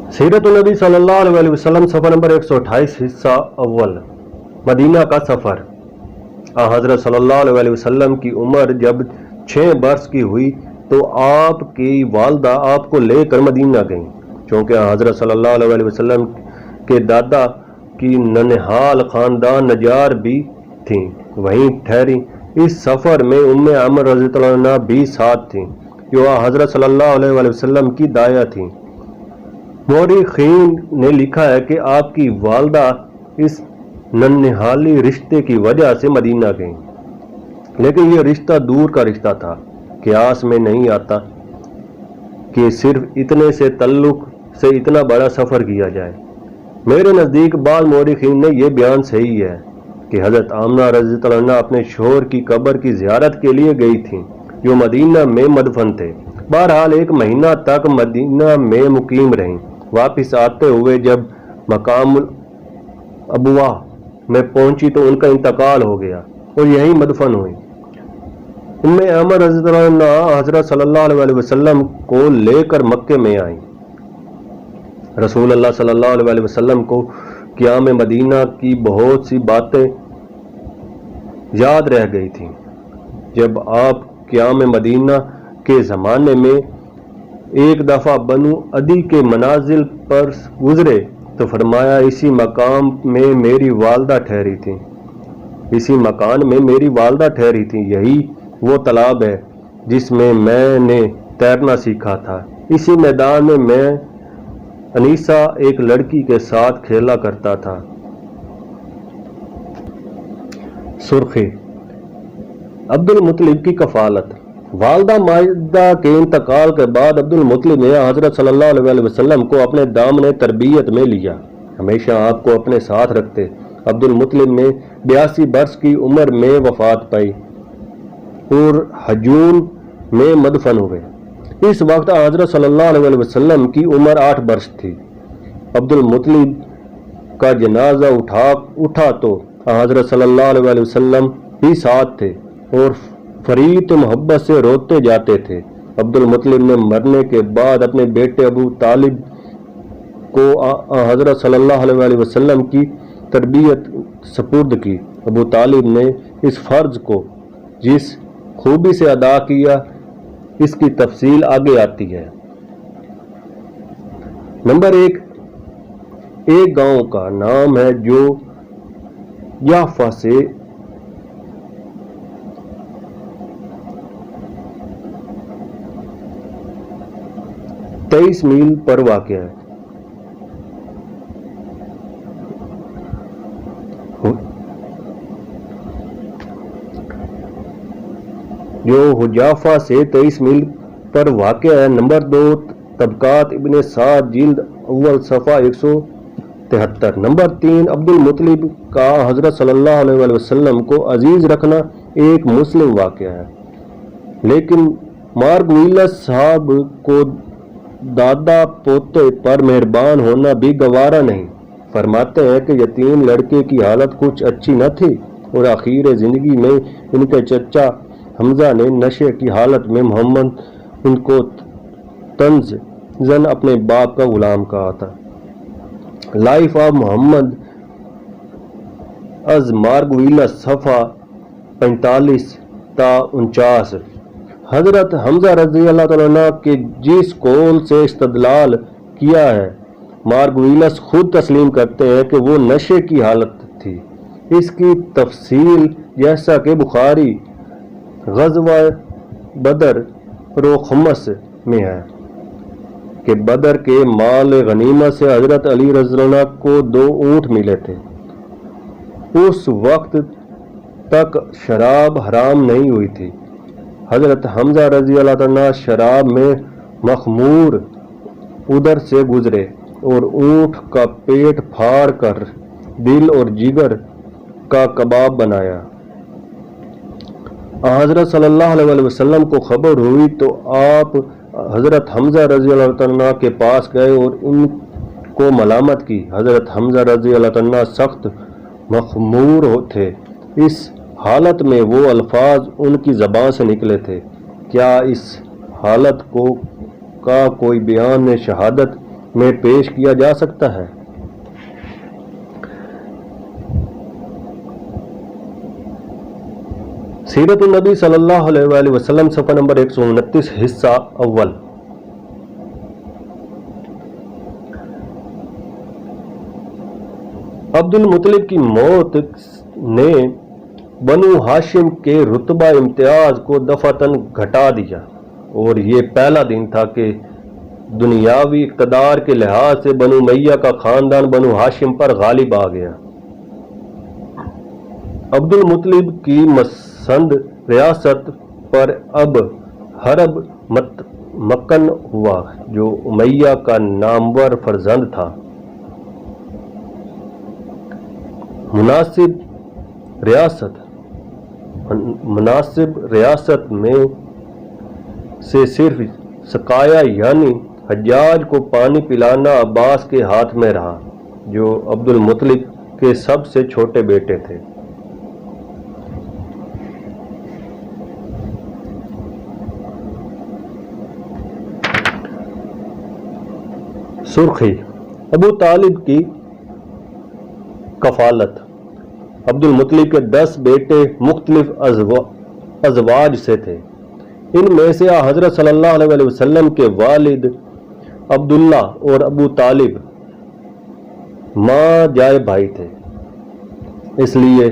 सीरत नबी सल्लल्लाहु अलैहि वसल्लम सफ़र नंबर 128 हिस्सा अव्वल। मदीना का सफ़र। हज़रत सल्लल्लाहु अलैहि वसल्लम की उम्र जब 6 बरस की हुई तो आपकी वालदा आपको लेकर मदीना गईं, क्योंकि हज़रत सल्लल्लाहु अलैहि वसल्लम के दादा की ननिहाल ख़ानदान नजार भी थीं, वहीं ठहरी। इस सफ़र में उम्मे अमर रज़ियल्लाहु अन्हा भी साथ थीं, जो हज़रत सल्लल्लाहु अलैहि वसल्लम की दाया थीं। मौरिखीन ने लिखा है कि आपकी वालदा इस नन्हिहाली रिश्ते की वजह से मदीना गईं, लेकिन यह रिश्ता दूर का रिश्ता था। क़यास में नहीं आता कि सिर्फ इतने से तल्लुक से इतना बड़ा सफ़र किया जाए। मेरे नज़दीक बाल मौरिखीन ने यह बयान सही है कि हज़रत आमना रज़ियल्लाहु अन्हा अपने शोहर की कब्र की ज़ियारत के लिए गई थीं, जो मदीना में मदफन थे। बहरहाल 1 महीना तक मदीना में मुकीम रहीं। वापस आते हुए जब मकामुल अबवा में पहुंची तो उनका इंतकाल हो गया और यहीं मदफन हुई। उम्मे अमर रज़ियल्लाहु अन्हा हज़रत सल्लल्लाहु अलैहि वसल्लम को लेकर मक्के में आईं। रसूल अल्लाह सल्लल्लाहु अलैहि वसल्लम को क़याम मदीना की बहुत सी बातें याद रह गई थीं। जब आप क़याम मदीना के ज़माने में एक दफ़ा बनु अदी के मनाजिल पर गुजरे तो फरमाया, इसी मकाम में मेरी वालदा ठहरी थी, इसी मकान में मेरी वालदा ठहरी थी। यही वो तालाब है जिसमें मैंने तैरना सीखा था। इसी मैदान में मैं अनीसा एक लड़की के साथ खेला करता था। सुर्खी। अब्दुल मुत्तलिब की कफालत। वालदा मायदा के इंतकाल के बाद अब्दुल मुत्तलिब ने हज़रत सल्लल्लाहु अलैहि वसल्लम को अपने दामन तरबियत में लिया, हमेशा आपको अपने साथ रखते। अब्दुल मुत्तलिब ने 82 बरस की उम्र में वफात पाई और हजून में मदफन हुए। इस वक्त हज़रत सल्लल्लाहु अलैहि वसल्लम की उम्र 8 बरस थी। अब्दुल मुत्तलिब का जनाजा उठा तो हज़रत सल्लल्लाहु अलैहि वसल्लम भी साथ थे और फरीद मोहब्बत से रोते जाते थे। अब्दुल मुत्तलिब ने मरने के बाद अपने बेटे अबू तालिब को हज़रत सल्लल्लाहु अलैहि वसल्लम की तरबियत सपुर्द की। अबू तालिब ने इस फ़र्ज़ को जिस खूबी से अदा किया, इसकी तफसील आगे आती है। नंबर 1, एक गांव का नाम है जो याफा से 23 मील पर वाक़ है। जो हुजाफा से 23 मील पर वाक़ है। नंबर 2, तबकात इब्ने साद जिल्द अव्वल सफ़ा 173। नंबर 3, अब्दुल मुत्तलिब का हज़रत सल्लल्लाहु अलैहि वसल्लम को अजीज रखना एक मुस्लिम वाक़या है, लेकिन मार्गविलस साहब को दादा पोते पर मेहरबान होना भी गवारा नहीं। फरमाते हैं कि यतीम लड़के की हालत कुछ अच्छी न थी और आखिर ज़िंदगी में इनके चचा हमजा ने नशे की हालत में मोहम्मद इनको तंज़न अपने बाप का गुलाम कहा था। लाइफ ऑफ मोहम्मद अज मार्गविलस सफ़ा 45 ता 49। हज़रत हमजा रज़ियल्लाहु अन्हु के जिस कौल से इस्तदलाल किया है, मार्गविलस खुद तस्लीम करते हैं कि वो नशे की हालत थी। इसकी तफसील जैसा कि बुखारी ग़ज़वा बदर रो खमस में है कि बदर के माल गनीमत से हज़रत अली रज़ियल्लाहु अन्हु को 2 ऊँट मिले थे। उस वक्त तक शराब हराम नहीं हुई थी। हज़रत हमजा रज़ियल्लाहु अन्हु शराब में मखमूर उधर से गुजरे और ऊँट का पेट फाड़ कर दिल और जिगर का कबाब बनाया। हज़रत सल्लल्लाहु अलैहि वसल्लम को खबर हुई तो आप हज़रत हमजा रज़ियल्लाहु अन्हु के पास गए और इनको मलामत की। हज़रत हमजा रज़ियल्लाहु अन्हु सख्त मखमूर थे। इस हालत में वो अल्फाज उनकी ज़बान से निकले थे, क्या इस हालत का कोई बयान शहादत میں پیش کیا جا سکتا ہے۔ سیرت النبی صلی اللہ علیہ وآلہ وسلم صفحہ نمبر 129 حصہ اول۔ عبد المطلب کی موت نے بنو ہاشم کے رتبہ امتیاز کو دفعتاً گھٹا دیا، اور یہ پہلا دن تھا کہ دنیاوی اقتدار کے لحاظ سے بنو امیہ کا خاندان بنو ہاشم پر غالب آ گیا۔ عبد المطلب کی مسند ریاست پر اب حرب مکن ہوا جو امیہ کا نامور فرزند تھا۔ مناسب ریاست میں سے صرف سقایا یعنی حجاج کو پانی پلانا عباس کے ہاتھ میں رہا، جو عبد المطلب کے سب سے چھوٹے بیٹے تھے۔ سرخی ابو طالب کی کفالت۔ عبد المطلب کے 10 بیٹے مختلف ازواج سے تھے۔ ان میں سے حضرت صلی اللہ علیہ وسلم کے والد عبداللہ اور ابو طالب ماں جائے بھائی تھے، اس لیے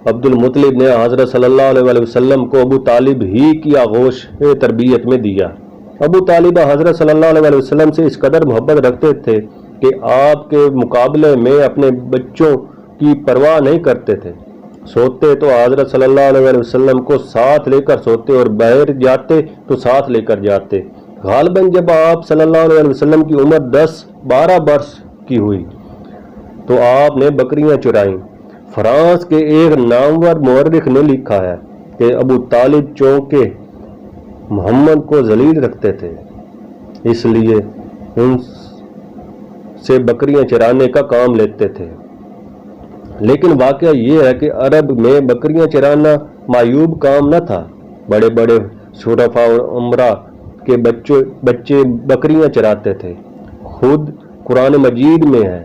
عبد المطلب نے حضرت صلی اللہ علیہ وسلم کو ابو طالب ہی کی آغوش تربیت میں دیا۔ ابو طالب حضرت صلی اللہ علیہ وسلم سے اس قدر محبت رکھتے تھے کہ آپ کے مقابلے میں اپنے بچوں کی پرواہ نہیں کرتے تھے۔ سوتے تو حضرت صلی اللہ علیہ وسلم کو ساتھ لے کر سوتے اور باہر جاتے تو ساتھ لے کر جاتے۔ غالباً جب آپ صلی اللہ علیہ وسلم کی عمر 10-12 برس کی ہوئی تو آپ نے بکریاں چرائیں۔ فرانس کے ایک نامور مورخ نے لکھا ہے کہ ابو طالب چونکہ محمد کو ذلیل رکھتے تھے، اس لیے ان سے بکریاں چرانے کا کام لیتے تھے۔ لیکن واقعہ یہ ہے کہ عرب میں بکریاں چرانا معیوب کام نہ تھا۔ بڑے بڑے شرفاء اور امراء کے بچے بکریاں چراتے تھے۔ خود قرآن مجید میں ہے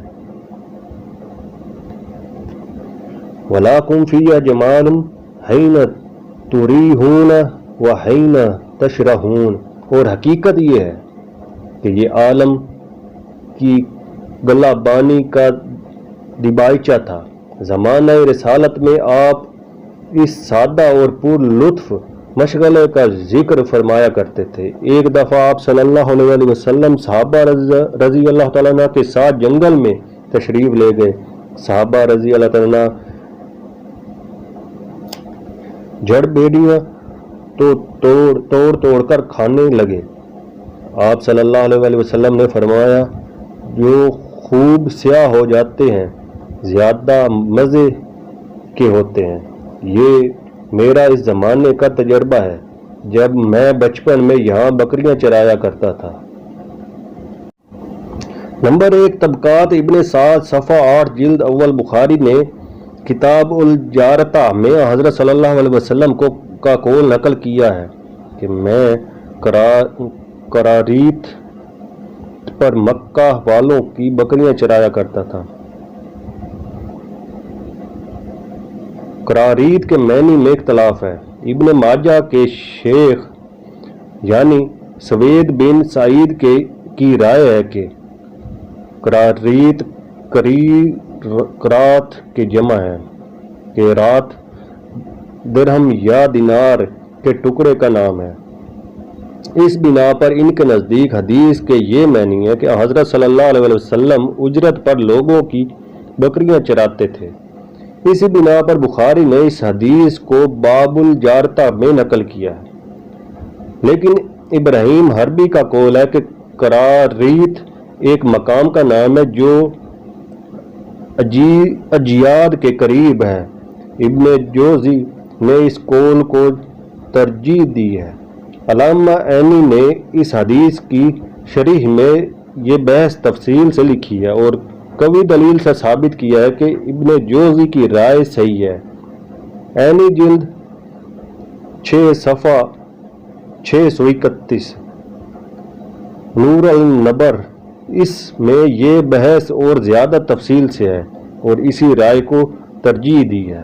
وَلَكُمْ فِيهَا جَمَالٌ حِينَ تُرِيحُونَ وَحِينَ تَشْرَحُونَ، اور حقیقت یہ ہے کہ یہ عالم کی گلہ بانی کا دیبائچہ تھا۔ زمانہ رسالت میں آپ اس سادہ اور پر لطف مشغلے کا ذکر فرمایا کرتے تھے۔ ایک دفعہ آپ صلی اللہ علیہ وسلم صحابہ رضی اللہ تعالیٰ عنہ کے ساتھ جنگل میں تشریف لے گئے۔ صحابہ رضی اللہ تعالیٰ عنہ جڑ بیڑیاں تو توڑ کر کھانے لگے۔ آپ صلی اللہ علیہ وسلم نے فرمایا، جو خوب سیاہ ہو جاتے ہیں زیادہ مزے کے ہوتے ہیں۔ یہ میرا اس زمانے کا تجربہ ہے جب میں بچپن میں یہاں بکریاں چرایا کرتا تھا۔ نمبر 1 طبقات ابن سعد صفحہ 8 جلد اول۔ بخاری نے کتاب الجارتہ میں حضرت صلی اللہ علیہ وسلم کا قول نقل کیا ہے کہ میں قراریت پر مکہ والوں کی بکریاں چرایا کرتا تھا۔ قراریت کے معنی میں اختلاف ہے۔ ابن ماجہ کے شیخ یعنی سوید بن سعید کی رائے ہے کہ قراریت قرات کے جمع ہے، کہ رات درہم یا دینار کے ٹکڑے کا نام ہے۔ اس بنا پر ان کے نزدیک حدیث کے یہ معنی ہے کہ حضرت صلی اللہ علیہ وسلم اجرت پر لوگوں کی بکریاں چراتے تھے۔ اسی بنا پر بخاری نے اس حدیث کو باب الجارتہ میں نقل کیا ہے۔ لیکن ابراہیم حربی کا قول ہے کہ قراریت ایک مقام کا نام ہے جو اجیاد کے قریب ہے۔ ابن جوزی نے اس قول کو ترجیح دی ہے۔ علامہ عینی نے اس حدیث کی شرح میں یہ بحث تفصیل سے لکھی ہے اور قوی دلیل سے ثابت کیا ہے کہ ابن جوزی کی رائے صحیح ہے۔ عینی جلد 6 صفحہ 631، نور النبر اس میں یہ بحث اور زیادہ تفصیل سے ہے اور اسی رائے کو ترجیح دی ہے۔